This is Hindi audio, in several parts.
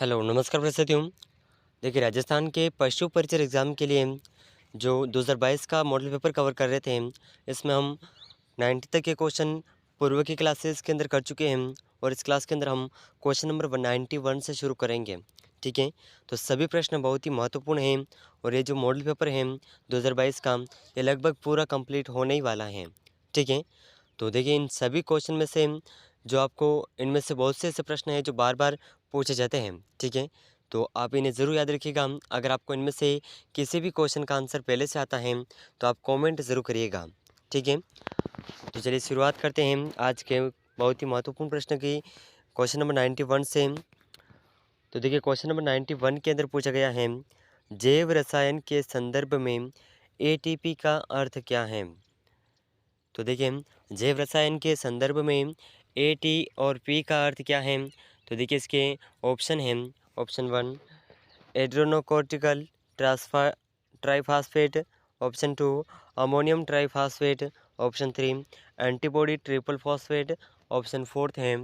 हेलो, नमस्कार प्रस्तुति। देखिए, राजस्थान के पशु परिचर एग्ज़ाम के लिए जो 2022 का मॉडल पेपर कवर कर रहे थे, इसमें हम 90 तक के क्वेश्चन पूर्व की क्लासेस के अंदर कर चुके हैं और इस क्लास के अंदर हम क्वेश्चन नंबर 91 से शुरू करेंगे। ठीक है? तो सभी प्रश्न बहुत ही महत्वपूर्ण हैं और ये जो मॉडल पेपर है 2022 का, ये लगभग पूरा कंप्लीट होने ही वाला है। ठीक है? तो देखिए, इन सभी क्वेश्चन में से जो आपको इनमें से बहुत से ऐसे प्रश्न हैं जो बार-बार पूछे जाते हैं। ठीक है? तो आप इन्हें ज़रूर याद रखिएगा। अगर आपको इनमें से किसी भी क्वेश्चन का आंसर पहले से आता है, तो आप कमेंट ज़रूर करिएगा। ठीक है? तो चलिए शुरुआत करते हैं आज के बहुत ही महत्वपूर्ण प्रश्न की, क्वेश्चन नंबर 91 से। तो देखिए, क्वेश्चन नंबर 91 के अंदर पूछा गया है, जैव रसायन के संदर्भ में एटीपी का अर्थ क्या है? तो देखिए, जैव रसायन के संदर्भ में ए टी और पी का अर्थ क्या है? तो देखिए, इसके ऑप्शन हैं। ऑप्शन 1 एड्रेनोकोर्टिकल ट्रांसफा triphosphate, option 2 ammonium triphosphate, option 3 antibody triple phosphate, option 4 है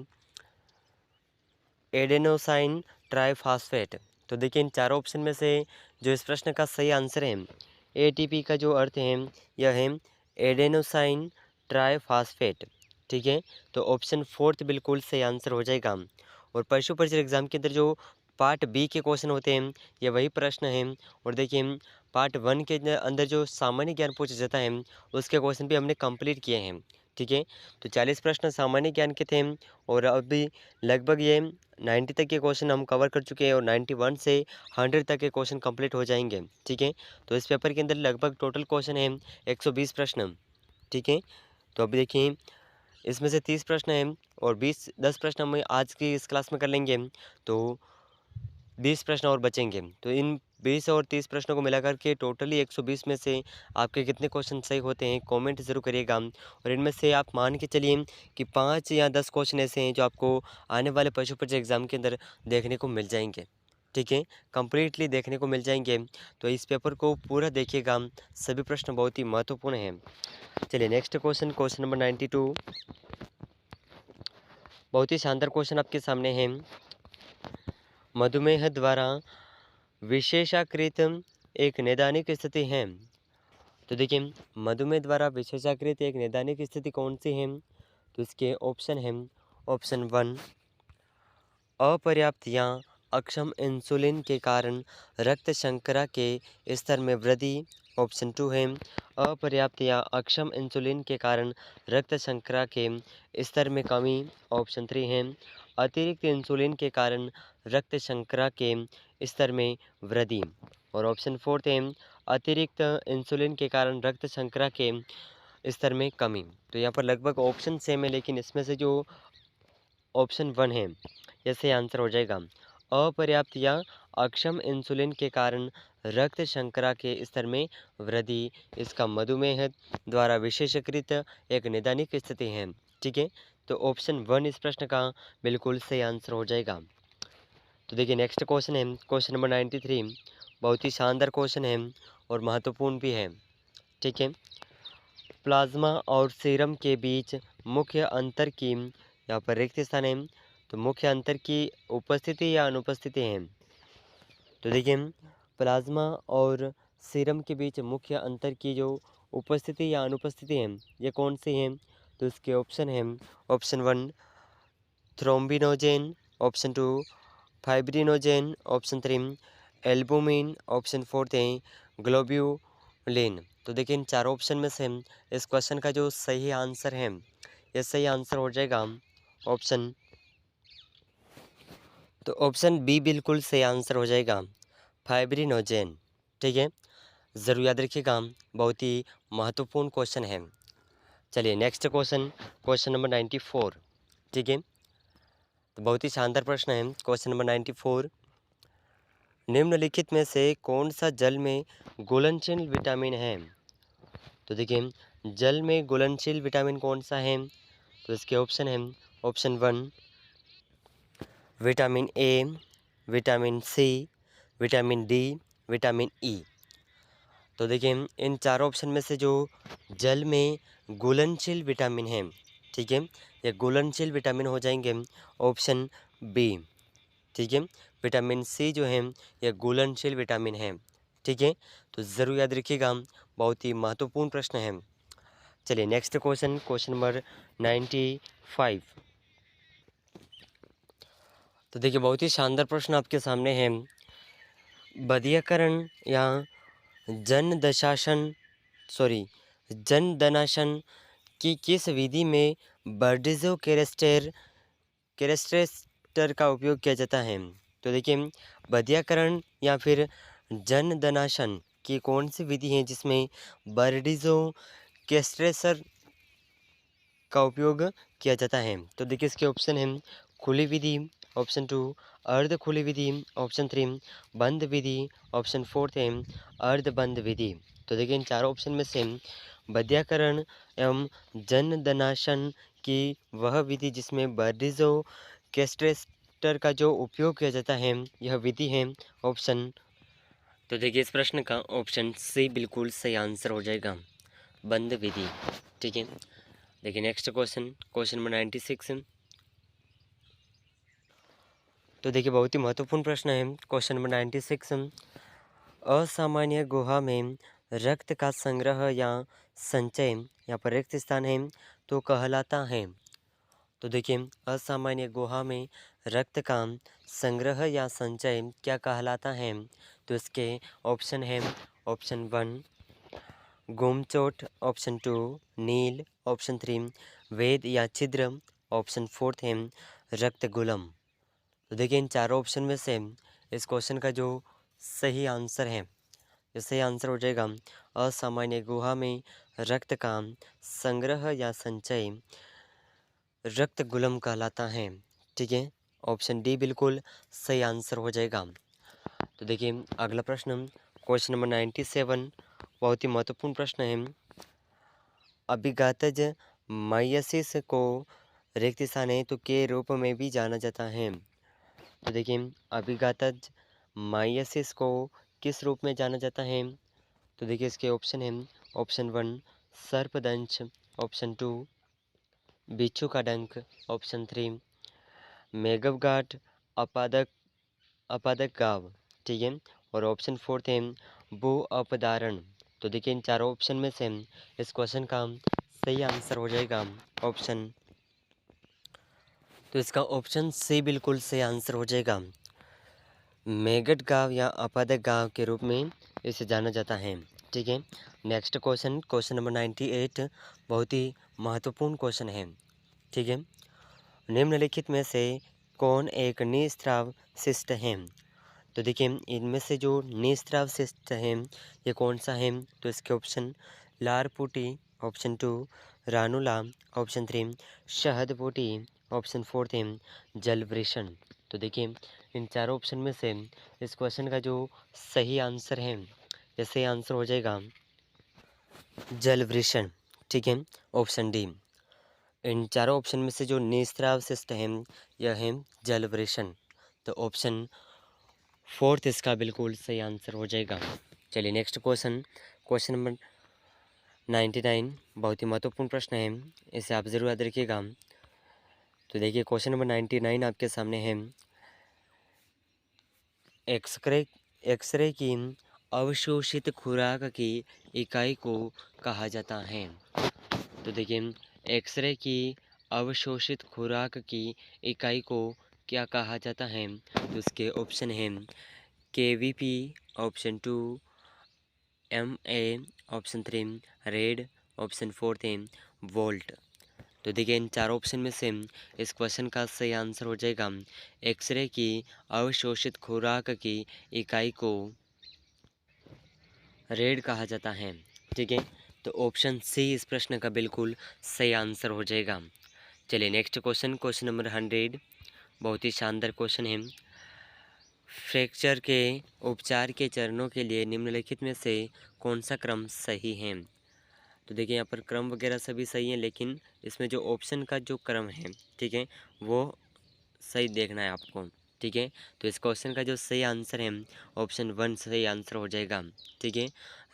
एडेनोसाइन ट्राइफॉस्फेट। तो देखिए, इन चारों ऑप्शन में से जो इस प्रश्न का सही आंसर है, एटीपी का जो अर्थ है यह है एडेनोसाइन ट्राइफॉस्फेट। ठीक है? तो ऑप्शन 4 बिल्कुल सही आंसर हो जाएगा। और पशु परिचय एग्जाम के अंदर जो पार्ट बी के क्वेश्चन होते हैं, ये वही प्रश्न हैं। और देखिए, पार्ट 1 के अंदर जो सामान्य ज्ञान पूछा जाता है, उसके क्वेश्चन भी हमने कंप्लीट किए हैं। ठीक है? तो 40 प्रश्न सामान्य ज्ञान के थे और अभी लगभग ये 90 तक के क्वेश्चन हम कवर कर चुके हैं और 91 से 100 तक के क्वेश्चन कंप्लीट हो जाएंगे। ठीक है? तो इस पेपर के अंदर लगभग टोटल क्वेश्चन है 120 प्रश्न। ठीक है? तो अभी देखिए, इसमें से 30 प्रश्न हैं और 10 प्रश्न हम आज की इस क्लास में कर लेंगे, तो 20 प्रश्न और बचेंगे। तो इन 20 और 30 प्रश्नों को मिलाकर के टोटली 120 में से आपके कितने क्वेश्चन सही होते हैं, कमेंट ज़रूर करिएगा। और इनमें से आप मान के चलिए कि 5 या 10 क्वेश्चन ऐसे हैं जो आपको आने वाले पशु परिचय एग्ज़ाम के अंदर देखने को मिल जाएंगे। ठीक है? कंप्लीटली देखने को मिल जाएंगे। तो इस पेपर को पूरा देखिएगा, सभी प्रश्न बहुत ही महत्वपूर्ण हैं। चलिए नेक्स्ट क्वेश्चन, क्वेश्चन नंबर 92। बहुत ही शानदार क्वेश्चन आपके सामने है। मधुमेह द्वारा विशेषाकृत एक नैदानिक स्थिति है। तो देखिए, मधुमेह द्वारा विशेषाकृत एक नैदानिक स्थिति कौन सी है? तो इसके ऑप्शन हैं। ऑप्शन 1 अपर्याप्त या अक्षम इंसुलिन के कारण रक्त शर्करा के स्तर में वृद्धि। ऑप्शन 2 है अपर्याप्त या अक्षम इंसुलिन के कारण रक्त शर्करा के स्तर में कमी। ऑप्शन 3 है अतिरिक्त इंसुलिन के कारण रक्त शर्करा के स्तर में वृद्धि। और ऑप्शन 4 है अतिरिक्त इंसुलिन के कारण रक्त शर्करा के स्तर में कमी। तो यहाँ पर लगभग ऑप्शन सेम है, लेकिन इसमें से जो ऑप्शन 1 है, यह सही आंसर हो जाएगा। अपर्याप्त या अक्षम इंसुलिन के कारण रक्त शर्करा के स्तर में वृद्धि, इसका मधुमेह द्वारा विशेषीकृत एक नैदानिक स्थिति है। ठीक है? तो ऑप्शन 1 इस प्रश्न का बिल्कुल सही आंसर हो जाएगा। तो देखिए, नेक्स्ट क्वेश्चन है क्वेश्चन नंबर 93। बहुत ही शानदार क्वेश्चन है और महत्वपूर्ण भी है। ठीक है? प्लाज्मा और सीरम के बीच मुख्य अंतर की, यहाँ पर रिक्त स्थान है, तो मुख्य अंतर की उपस्थिति या अनुपस्थिति है। तो देखिए, प्लाज्मा और सीरम के बीच मुख्य अंतर की जो उपस्थिति या अनुपस्थिति है, ये कौन सी है? तो इसके ऑप्शन है। Option 1 thrombinogen, option 2 fibrinogen, option 3 albumin, option 4 है ग्लोब्यूलिन। तो देखिए, इन चारों ऑप्शन में से इस क्वेश्चन का जो सही आंसर है, ये सही आंसर हो जाएगा ऑप्शन, तो ऑप्शन बी बिल्कुल सही आंसर हो जाएगा, फाइब्रिनोजेन। ठीक है? ज़रूर याद रखिएगा, बहुत ही महत्वपूर्ण क्वेश्चन है। चलिए नेक्स्ट क्वेश्चन, क्वेश्चन नंबर 94। ठीक है? तो बहुत ही शानदार प्रश्न है क्वेश्चन नंबर 94। निम्नलिखित में से कौन सा जल में घुलनशील विटामिन है? तो देखिए, जल में घुलनशील विटामिन कौन सा है? तो इसके ऑप्शन है। Option 1 vitamin A, vitamin C, vitamin D, vitamin E. तो देखिए, इन चारों ऑप्शन में से जो जल में घुलनशील विटामिन है, ठीक है, ये घुलनशील विटामिन हो जाएंगे ऑप्शन बी। ठीक है? विटामिन सी जो है यह घुलनशील विटामिन है। ठीक है, तो ज़रूर याद रखिएगा, बहुत ही महत्वपूर्ण प्रश्न है। चलिए नेक्स्ट क्वेश्चन, क्वेश्चन नंबर 95। तो देखिए बहुत ही शानदार प्रश्न आपके सामने है। बधियाकरण या जन दशासन सॉरी जनदनाशन की किस विधि में बर्डिज़ो केरेस्टेटर का उपयोग किया जाता है? तो देखिए बधियाकरण या फिर जनदनाशन की कौन सी विधि है जिसमें बर्डिज़ो केस्ट्रेसर का उपयोग किया जाता है? तो देखिए इसके ऑप्शन हैं खुली विधि, ऑप्शन 2 अर्ध खुली विधि, ऑप्शन 3 बंद विधि, ऑप्शन 4 है अर्ध बंद विधि। तो देखिए इन चारों ऑप्शन में से बधियाकरण एवं जनदनाशन की वह विधि जिसमें बर्डिज़ो केस्ट्रेटर का जो उपयोग किया जाता है, यह विधि है ऑप्शन। तो देखिए इस प्रश्न का ऑप्शन सी बिल्कुल सही आंसर हो जाएगा, बंद विधि। ठीक है, देखिए नेक्स्ट क्वेश्चन, क्वेश्चन नंबर 96। तो देखिए बहुत ही महत्वपूर्ण प्रश्न है क्वेश्चन नंबर 96। असामान्य गुहा में रक्त का संग्रह या संचय, यहाँ पर रिक्त स्थान है तो कहलाता है। तो देखिए असामान्य गुहा में रक्त का संग्रह या संचय क्या कहलाता है? तो इसके ऑप्शन है ऑप्शन 1 गुमचोट, ऑप्शन 2 नील, ऑप्शन 3 वेद या छिद्र, ऑप्शन 4 है रक्त गुलम। तो देखिए इन चारों ऑप्शन में से इस क्वेश्चन का जो सही आंसर है, जो सही आंसर हो जाएगा असामान्य गुहा में रक्त का संग्रह या संचय रक्त गुलम कहलाता है। ठीक है, ऑप्शन डी बिल्कुल सही आंसर हो जाएगा। तो देखिए अगला प्रश्न, क्वेश्चन नंबर 97, बहुत ही महत्वपूर्ण प्रश्न है। अभिघातज माइयसिस को रिक्त स्थान हेतु के रूप में भी जाना जाता है। तो देखिए अभिघातज माइयसिस को किस रूप में जाना जाता है? तो देखिए इसके ऑप्शन है ऑप्शन 1 सर्पदंश, ऑप्शन 2 बिच्छू का डंक, ऑप्शन 3 मेघवगाट अपादक अपादक गाव। ठीक है, और ऑप्शन 4 है भू अपदारण। तो देखिए इन चारों ऑप्शन में से इस क्वेश्चन का सही आंसर हो जाएगा ऑप्शन। तो इसका ऑप्शन सी बिल्कुल सही आंसर हो जाएगा, मेगट गांव या अपादक गांव के रूप में इसे जाना जाता है। ठीक है, नेक्स्ट क्वेश्चन, क्वेश्चन नंबर 98, बहुत ही महत्वपूर्ण क्वेश्चन है। ठीक है, निम्नलिखित में से कौन एक निस्राव शिष्ट है? तो देखिए इनमें से जो निस्राव शिष्ट है ये कौन सा है? तो इसके ऑप्शन लारपुटी, ऑप्शन 2 रानुला, ऑप्शन 3 शहदपुटी, ऑप्शन 4 है जलवृषण। तो देखिए इन चारों ऑप्शन में से इस क्वेश्चन का जो सही आंसर है, ये सही आंसर हो जाएगा जलवृषण। ठीक है, ऑप्शन डी। इन चारों ऑप्शन में से जो निस्राव शिष्ट है यह है जलवृषण। तो ऑप्शन 4 इसका बिल्कुल सही आंसर हो जाएगा। चलिए नेक्स्ट क्वेश्चन, क्वेश्चन नंबर 99, बहुत ही महत्वपूर्ण प्रश्न है, इसे आप ज़रूर याद रखिएगा। तो देखिए क्वेश्चन नंबर 99 आपके सामने है। एक्सरे की अवशोषित खुराक की इकाई को कहा जाता है। तो देखिए एक्सरे की अवशोषित खुराक की इकाई को क्या कहा जाता है? तो उसके ऑप्शन हैं KVP, option 2 MA, option 3 red, option 4 है वोल्ट। तो देखिए इन चार ऑप्शन में से इस क्वेश्चन का सही आंसर हो जाएगा एक्सरे की अवशोषित खुराक की इकाई को रेड कहा जाता है। ठीक है, तो ऑप्शन सी इस प्रश्न का बिल्कुल सही आंसर हो जाएगा। चलिए नेक्स्ट क्वेश्चन, क्वेश्चन नंबर 100, बहुत ही शानदार क्वेश्चन है। फ्रैक्चर के उपचार के चरणों के लिए निम्नलिखित में से कौन सा क्रम सही है? तो देखिए यहाँ पर क्रम वगैरह सभी सही हैं, लेकिन इसमें जो ऑप्शन का जो क्रम है, ठीक है, वो सही देखना है आपको। ठीक है, तो इस क्वेश्चन का जो सही आंसर है ऑप्शन 1 सही आंसर हो जाएगा। ठीक है,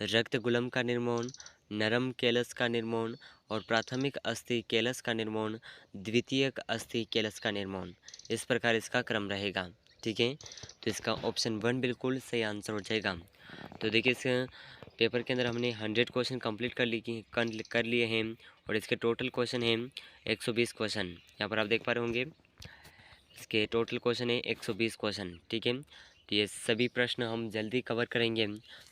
रक्त गुलम का निर्माण, नरम कैलस का निर्माण और प्राथमिक अस्थि कैलस का निर्माण, द्वितीयक अस्थि कैलस का निर्माण, इस प्रकार इसका क्रम रहेगा। ठीक है, तो इसका ऑप्शन 1 बिल्कुल सही आंसर हो जाएगा। तो देखिए इस पेपर के अंदर हमने 100 क्वेश्चन कंप्लीट कर लिए हैं और इसके टोटल क्वेश्चन हैं 120 क्वेश्चन। यहाँ पर आप देख पा रहे होंगे इसके टोटल क्वेश्चन है 120 क्वेश्चन। ठीक है, तो ये सभी प्रश्न हम जल्दी कवर करेंगे।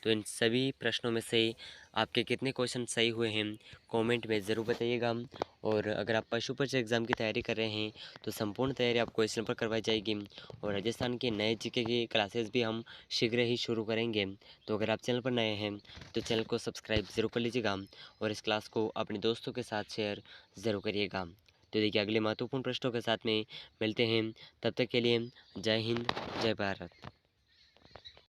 तो इन सभी प्रश्नों में से आपके कितने क्वेश्चन सही हुए हैं कमेंट में ज़रूर बताइएगा। और अगर आप पशु परीक्षा एग्ज़ाम की तैयारी कर रहे हैं तो संपूर्ण तैयारी आपको इस पर करवाई जाएगी और राजस्थान के नए जीके की क्लासेस भी हम शीघ्र ही शुरू करेंगे। तो अगर आप चैनल पर नए हैं तो चैनल को सब्सक्राइब ज़रूर कर लीजिएगा और इस क्लास को अपने दोस्तों के साथ शेयर ज़रूर करिएगा। तो देखिए अगले महत्वपूर्ण प्रश्नों के साथ में मिलते हैं, तब तक के लिए जय हिंद, जय भारत।